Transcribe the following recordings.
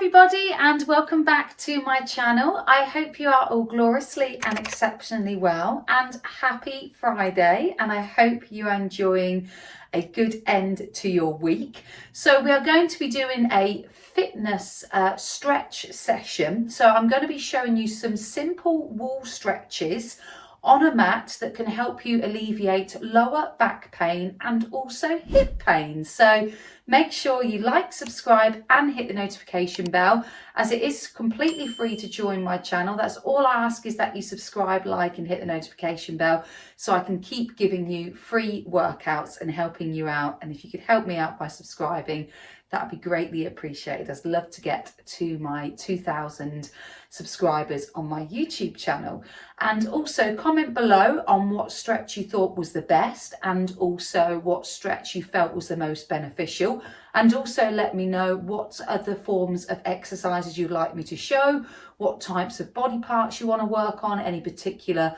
everybody, and welcome back to my channel. I hope you are all gloriously and exceptionally well, and happy Friday, and I hope you are enjoying a good end to your week. So we are going to be doing a fitness stretch session. So I'm going to be showing you some simple wall stretches on a mat that can help you alleviate lower back pain and also hip pain. So make sure you like, subscribe and hit the notification bell, as it is completely free to join my channel. That's all I ask, is that you subscribe, like and hit the notification bell so I can keep giving you free workouts and helping you out. And if you could help me out by subscribing, that would be greatly appreciated. I'd love to get to my 2,000 subscribers on my YouTube channel. And also comment below on what stretch you thought was the best, and also what stretch you felt was the most beneficial. And also let me know what other forms of exercises you'd like me to show, what types of body parts you want to work on, any particular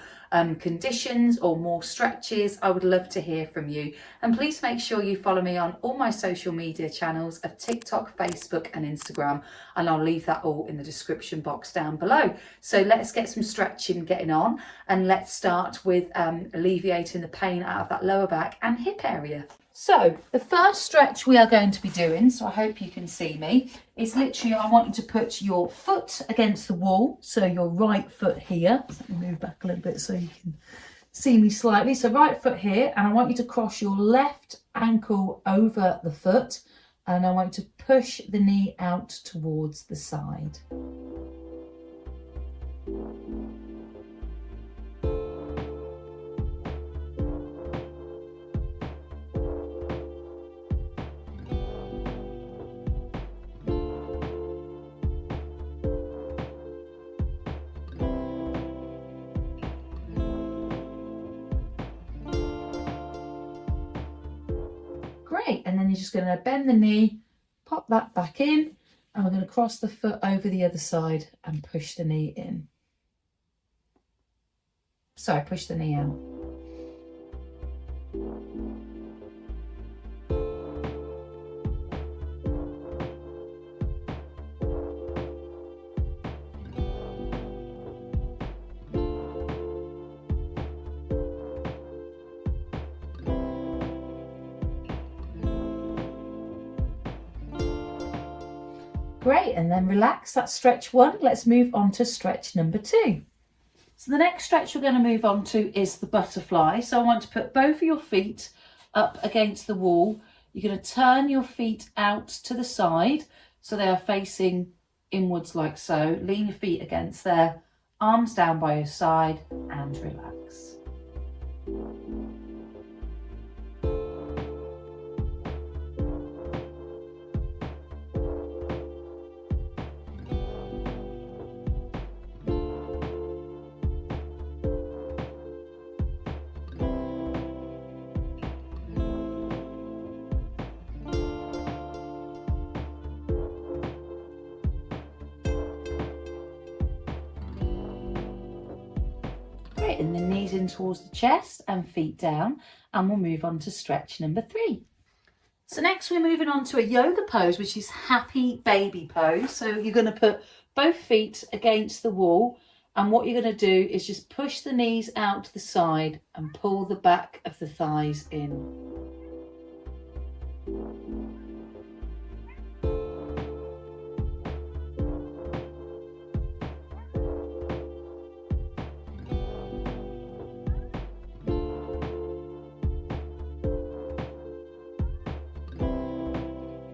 conditions or more stretches. I would love to hear from you. And please make sure you follow me on all my social media channels of TikTok, Facebook and Instagram, and I'll leave that all in the description box down below. So let's get some stretching getting on, and let's start with alleviating the pain out of that lower back and hip area. So the first stretch we are going to be doing, so I hope you can see me, is literally, I want you to put your foot against the wall. So your right foot here, let me move back a little bit so you can see me slightly. So right foot here, and I want you to cross your left ankle over the foot, and I want you to push the knee out towards the side. Great, and then you're just going to bend the knee, pop that back in, and we're going to cross the foot over the other side and push the knee in. Sorry, push the knee out. Great, and then relax. That's stretch one. Let's move on to stretch number two. So the next stretch we're going to move on to is the butterfly. So I want to put both of your feet up against the wall. You're going to turn your feet out to the side so they are facing inwards like so. Lean your feet against there, arms down by your side, and relax. And the knees in towards the chest and feet down, and we'll move on to stretch number three. So next we're moving on to a yoga pose, which is happy baby pose. So you're going to put both feet against the wall, and what you're going to do is just push the knees out to the side and pull the back of the thighs in.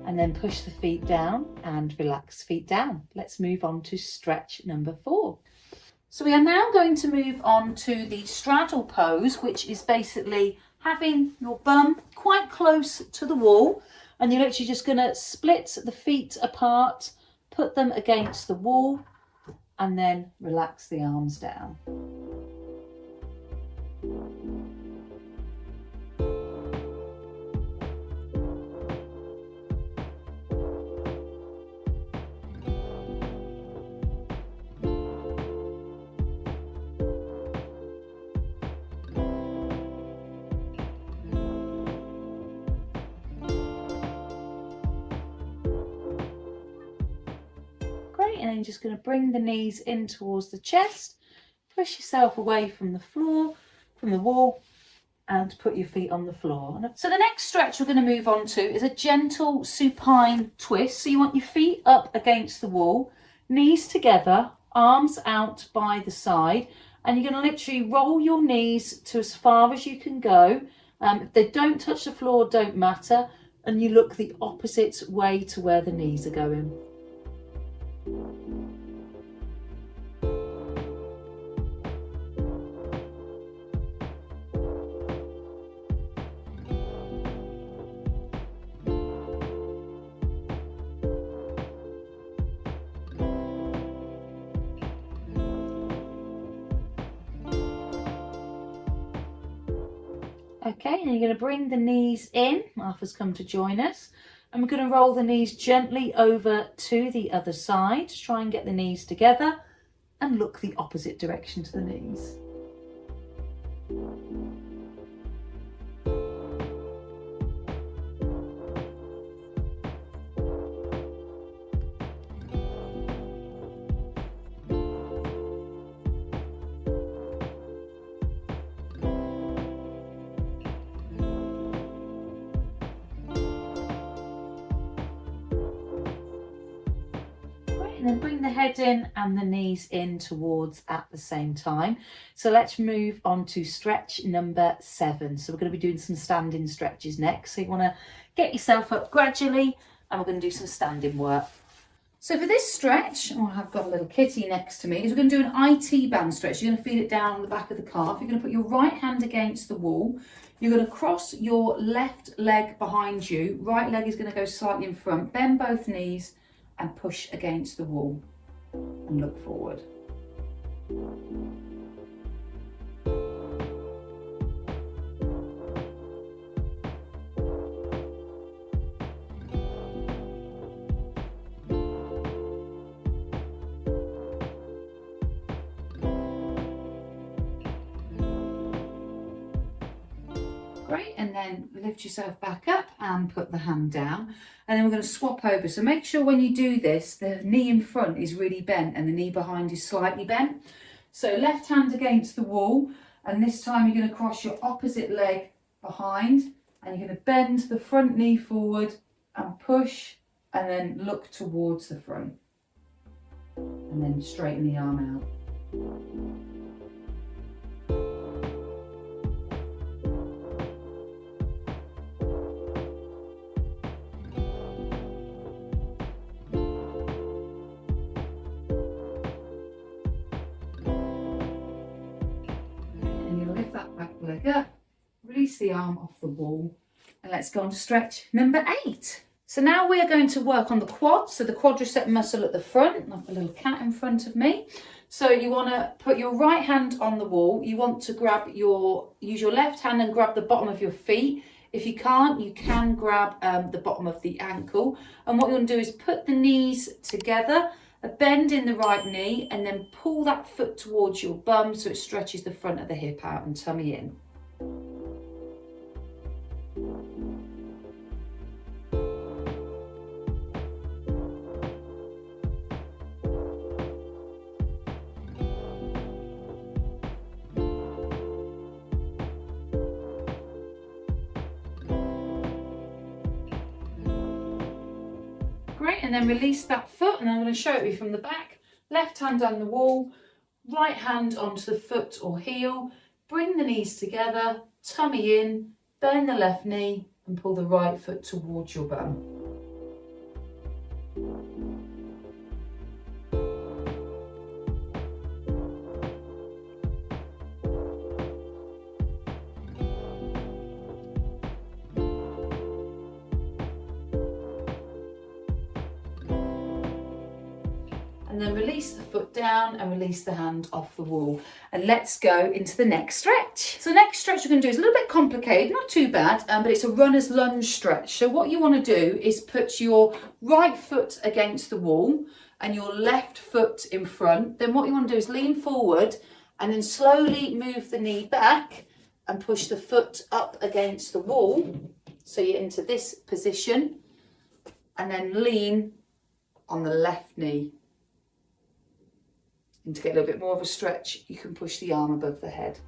And then push the feet down and relax feet down. Let's move on to stretch number four. So we are now going to move on to the straddle pose, which is basically having your bum quite close to the wall, and you're literally just going to split the feet apart, put them against the wall, and then relax the arms down. then you're just going to bring the knees in towards the chest, push yourself away from the floor, from the wall, and put your feet on the floor. So the next stretch we're going to move on to is a gentle supine twist. So you want your feet up against the wall, knees together, arms out by the side, and you're going to literally roll your knees to as far as you can go. If they don't touch the floor, don't matter, and you look the opposite way to where the knees are going. Okay, and you're going to bring the knees in. Martha's come to join us. And we're going to roll the knees gently over to the other side. Try and get the knees together and look the opposite direction to the knees. And then bring the head in and the knees in towards at the same time. So let's move on to stretch number 7. So we're going to be doing some standing stretches next. So you want to get yourself up gradually and we're going to do some standing work. So for this stretch, I've got a little kitty next to me, is we're going to do an IT band stretch. You're going to feel it down on the back of the calf. You're going to put your right hand against the wall. You're going to cross your left leg behind you. Right leg is going to go slightly in front. Bend both knees and push against the wall and look forward. Great, and then lift yourself back up and put the hand down, and then we're going to swap over. So make sure when you do this, the knee in front is really bent and the knee behind is slightly bent. So left hand against the wall, and this time you're going to cross your opposite leg behind, and you're going to bend the front knee forward and push, and then look towards the front, and then straighten the arm out. Leg up, release the arm off the wall, and let's go on to stretch number 8. So now we're going to work on the quads, so the quadricep muscle at the front. I've got a little cat in front of me. So you want to put your right hand on the wall. You want to use your left hand and grab the bottom of your feet. If you can't, you can grab the bottom of the ankle. And what you want to do is put the knees together, a bend in the right knee, and then pull that foot towards your bum so it stretches the front of the hip out and tummy in. Great, and then release that foot, and I'm going to show it you from the back. Left hand on the wall, right hand onto the foot or heel, bring the knees together, tummy in, bend the left knee and pull the right foot towards your bum. And then release the foot down and release the hand off the wall. And let's go into the next stretch. So the next stretch we're going to do is a little bit complicated, not too bad, but it's a runner's lunge stretch. So what you want to do is put your right foot against the wall and your left foot in front. Then what you want to do is lean forward and then slowly move the knee back and push the foot up against the wall. So you're into this position, and then lean on the left knee. And to get a little bit more of a stretch, you can push the arm above the head.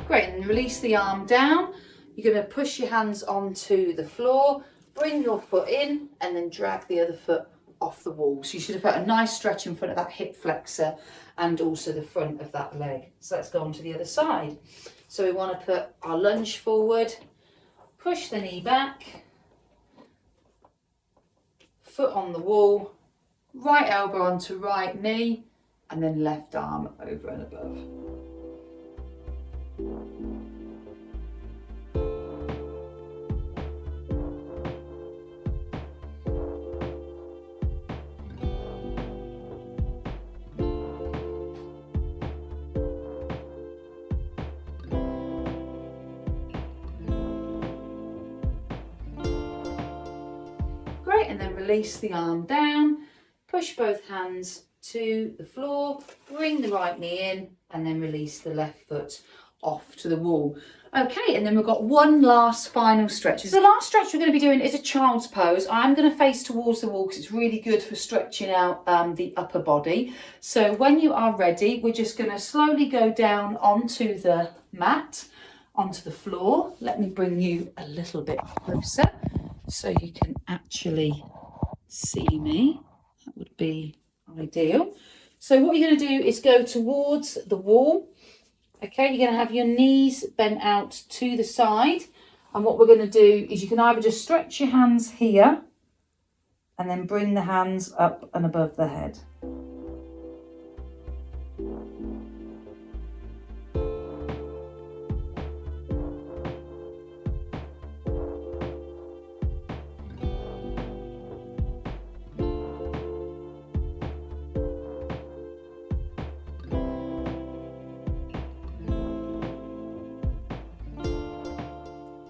Great, and then release the arm down. You're going to push your hands onto the floor, bring your foot in, and then drag the other foot off the wall. So you should have got a nice stretch in front of that hip flexor and also the front of that leg. So let's go on to the other side. So we want to put our lunge forward, push the knee back, foot on the wall, right elbow onto right knee, and then left arm over and above. Great, and then release the arm down, push both hands to the floor, bring the right knee in, and then release the left foot off to the wall. Okay, and then we've got one last final stretch. So the last stretch we're going to be doing is a child's pose. I'm going to face towards the wall because it's really good for stretching out the upper body. So when you are ready, we're just going to slowly go down onto the mat, onto the floor. Let me bring you a little bit closer so you can actually see me. That would be ideal. So what you're going to do is go towards the wall. Okay, you're going to have your knees bent out to the side, and what we're going to do is you can either just stretch your hands here and then bring the hands up and above the head.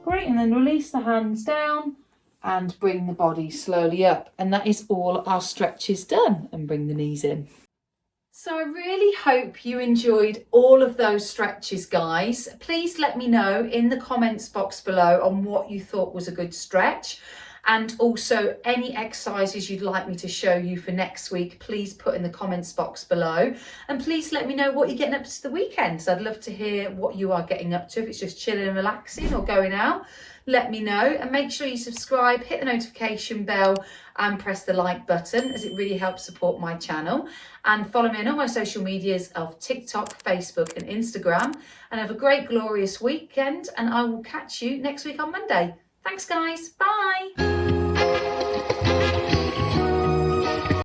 Great, and then release the hands down and bring the body slowly up. And that is all our stretches done, and bring the knees in. So I really hope you enjoyed all of those stretches, guys. Please let me know in the comments box below on what you thought was a good stretch. And also any exercises you'd like me to show you for next week, please put in the comments box below. And please let me know what you're getting up to the weekend. So I'd love to hear what you are getting up to. If it's just chilling and relaxing or going out, let me know. And make sure you subscribe, hit the notification bell and press the like button, as it really helps support my channel. And follow me on all my social medias of TikTok, Facebook and Instagram. And have a great, glorious weekend. And I will catch you next week on Monday. Thanks, guys. Bye.